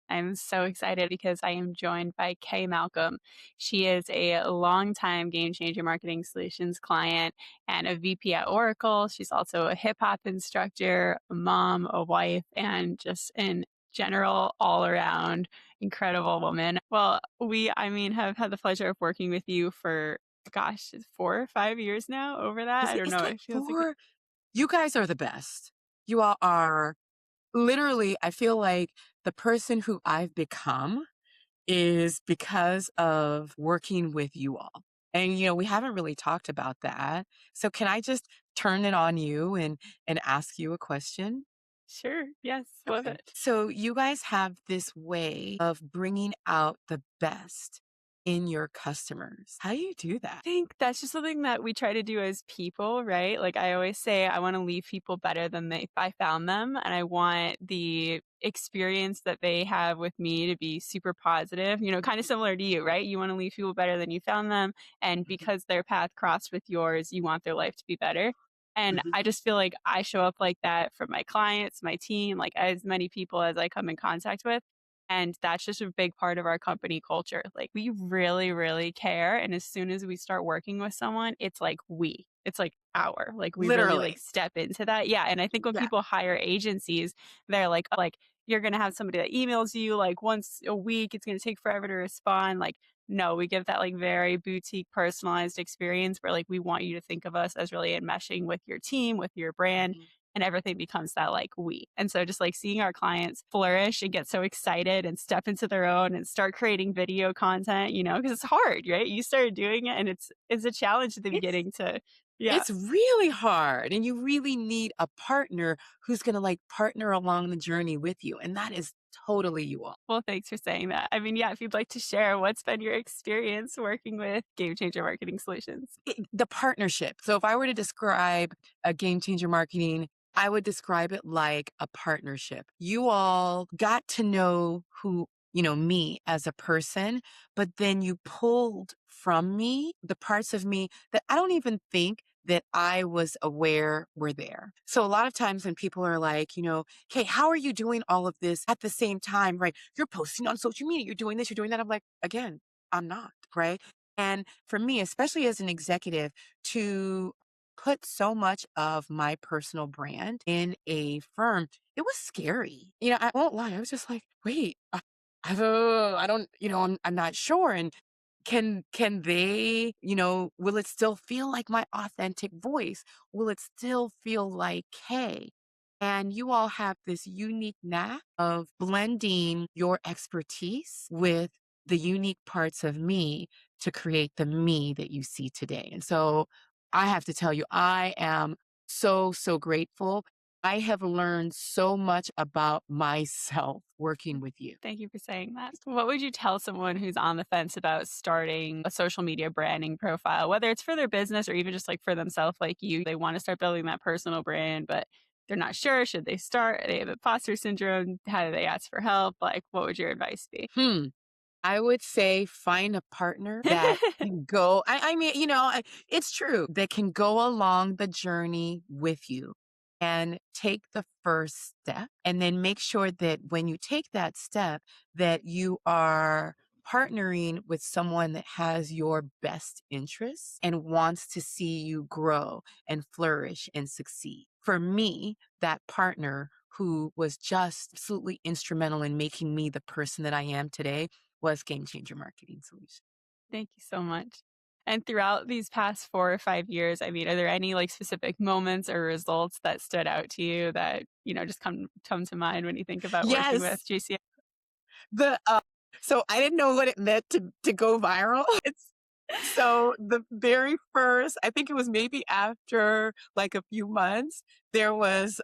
I'm so excited because I am joined by Kay Malcolm. She is a longtime Game Changer Marketing Solutions client and a VP at Oracle. She's also a hip hop instructor, a mom, a wife, and just in general, all around incredible woman. Well, have had the pleasure of working with you for, gosh, 4 or 5 years now, over that. Is I it don't it's know. like It feels like 4. You guys are the best. You all are literally, I feel like the person who I've become is because of working with you all. And, we haven't really talked about that. So can I just turn it on you and ask you a question? sure. Yes. Love Okay. it. So you guys have this way of bringing out the best in your customers. How do you do that? Think that's just something that we try to do as people, right? Like I always say, I want to leave people better than I found them. And I want the experience that they have with me to be super positive, kind of similar to you, right? You want to leave people better than you found them. And Mhm, because their path crossed with yours, you want their life to be better. And mhm. I just feel like I show up like that for my clients, my team, like as many people as I come in contact with. And that's just a big part of our company culture. Like we really, really care. And as soon as we start working with someone, it's like it's like like we really like Literally. step into that. Yeah. And I think when Yeah. people hire agencies, they're like, you're going to have somebody that emails you like once a week. It's going to take forever to respond. Like, no, we give that like very boutique personalized experience where like we want you to think of us as really enmeshing with your team, with your brand, Mhm. and everything becomes that like we. And so just like seeing our clients flourish and get so excited and step into their own and start creating video content, because it's hard, right? You started doing it and it's a challenge at the It's beginning to yeah. it's really hard, and you really need a partner who's gonna, like, partner along the journey with you, and that is totally you all. Well, thanks for saying that. I mean, yeah, if you'd like to share what's been your experience working with Game Changer Marketing Solutions. The partnership. So if I were to describe a game changer marketing, I would describe it like a partnership. You all got to know me as a person, but then you pulled from me the parts of me that I don't even think that I was aware were there. So a lot of times when people are like, "Hey, how are you doing all of this at the same time?" Right? You're posting on social media, you're doing this, you're doing that. I'm like, again, I'm not, right? And for me, especially as an executive, to put so much of my personal brand in a firm, it was scary. I won't lie. I was just like, wait, I don't, I'm not sure. And can they, will it still feel like my authentic voice? Will it still feel like Kay? And you all have this unique knack of blending your expertise with the unique parts of me to create the me that you see today. And so I have to tell you, I am so, so grateful. I have learned so much about myself working with you. Thank you for saying that. What would you tell someone who's on the fence about starting a social media branding profile, whether it's for their business or even just like for themselves, like you? They want to start building that personal brand, but they're not sure. Should they start? They have imposter syndrome. How do they ask for help? Like, what would your advice be? Hmm. I would say find a partner that can go. I mean, it's true, that can go along the journey with you and take the first step. And then make sure that when you take that step, that you are partnering with someone that has your best interests and wants to see you grow and flourish and succeed. For me, that partner who was just absolutely instrumental in making me the person that I am today was Game Changer Marketing Solution. Thank you so much. And throughout these past 4 or 5 years, I mean, are there any like specific moments or results that stood out to you that, just come to mind when you think about working with Yes, GCMS? the so I didn't know what it meant to go viral. It's so the very first, I think it was maybe after like a few months, there was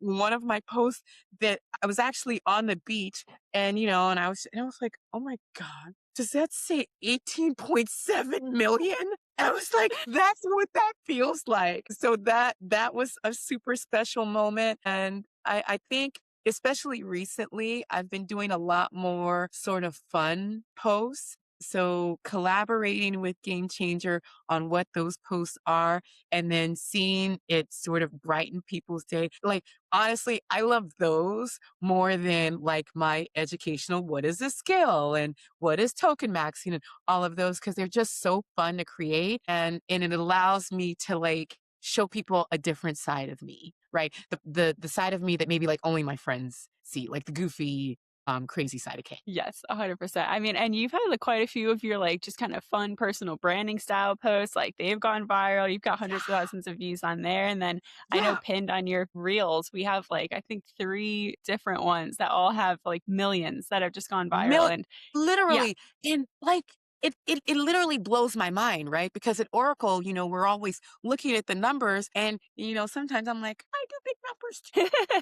one of my posts that I was actually on the beach, and I was like, oh my God, does that say 18.7 million? And I was like, that's what that feels like. So that was a super special moment. And I think especially recently, I've been doing a lot more sort of fun posts So collaborating with Game Changer on what those posts are and then seeing it sort of brighten people's day. Like, honestly, I love those more than like my educational, what is a skill and what is token maxing and all of those, because they're just so fun to create. And it allows me to like show people a different side of me, right? The side of me that maybe like only my friends see, like the goofy, crazy side of Kay. Yes, 100%. I mean, and you've had, like, quite a few of your, like, just kind of fun personal branding style posts, like, they've gone viral, you've got hundreds of Yeah. thousands of views on there, and then I know Yeah. pinned on your reels, we have, like, I think 3 different ones that all have, like, millions that have just gone viral, Mil and yeah. Literally, and, like, it literally blows my mind, right? Because at Oracle, we're always looking at the numbers and, sometimes I'm like, "I do big numbers too,"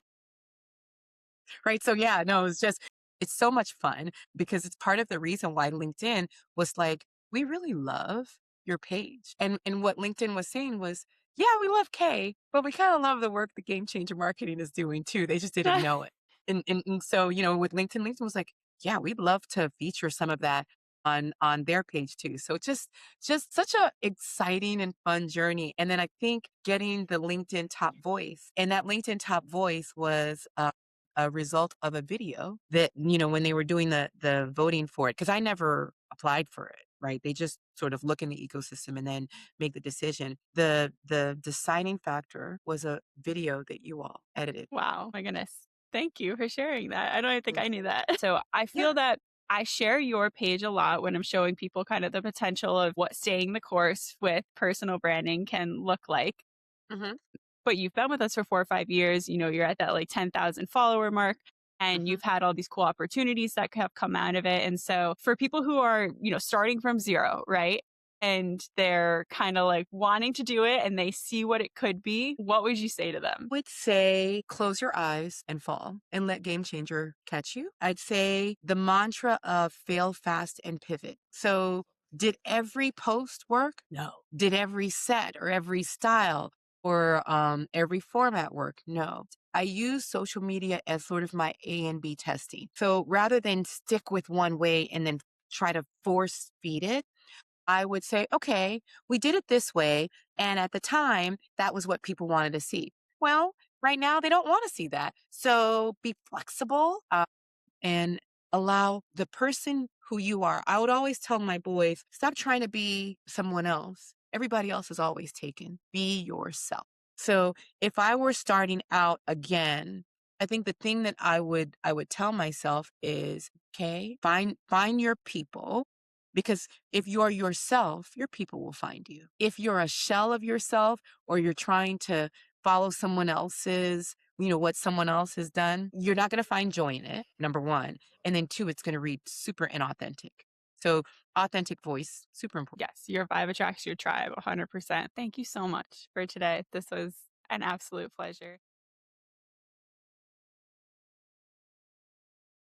right? So, yeah, no, it's so much fun because it's part of the reason why LinkedIn was like, "We really love your page." And what LinkedIn was saying was, "Yeah, we love Kay, but we kinda love the work that Game Changer Marketing is doing too. They just didn't know it." And so, with LinkedIn was like, "Yeah, we'd love to feature some of that on their page too." So just such a exciting and fun journey. And then I think getting the LinkedIn Top Voice, and that LinkedIn Top Voice was, a result of a video that, when they were doing the voting for it, because I never applied for it, right? They just sort of look in the ecosystem and then make the decision. The deciding factor was a video that you all edited. Wow, my goodness. Thank you for sharing that. I don't even think I knew that. So I Yeah. feel that I share your page a lot when I'm showing people kind of the potential of what staying the course with personal branding can look like. Mhm. But you've been with us for 4 or 5 years, you're at that, like, 10,000 follower mark, and Mhm. you've had all these cool opportunities that have come out of it, and so for people who are, starting from 0, right? And they're kinda, like, wanting to do it and they see what it could be, what would you say to them? Would say close your eyes and fall and let Game Changer catch you. I'd say the mantra of fail fast and pivot. So, did every post work? No. Did every set or every style or every format work? No. I use social media as sort of my A and B testing. So, rather than stick with one way and then try to force feed it, I would say, okay, we did it this way. And at the time, that was what people wanted to see. Well, right now, they don't want to see that. So be flexible and allow the person who you are. I would always tell my boys, stop trying to be someone else. Everybody else is always taken. Be yourself. So if I were starting out again, I think the thing that I would tell myself is, okay, find your people, because if you're yourself, your people will find you. If you're a shell of yourself or you're trying to follow someone else's, what someone else has done, you're not going to find joy in it, number one. And then two, it's going to read super inauthentic. So authentic voice, super important. Yes, your vibe attracts your tribe 100%. Thank you so much for today. This was an absolute pleasure.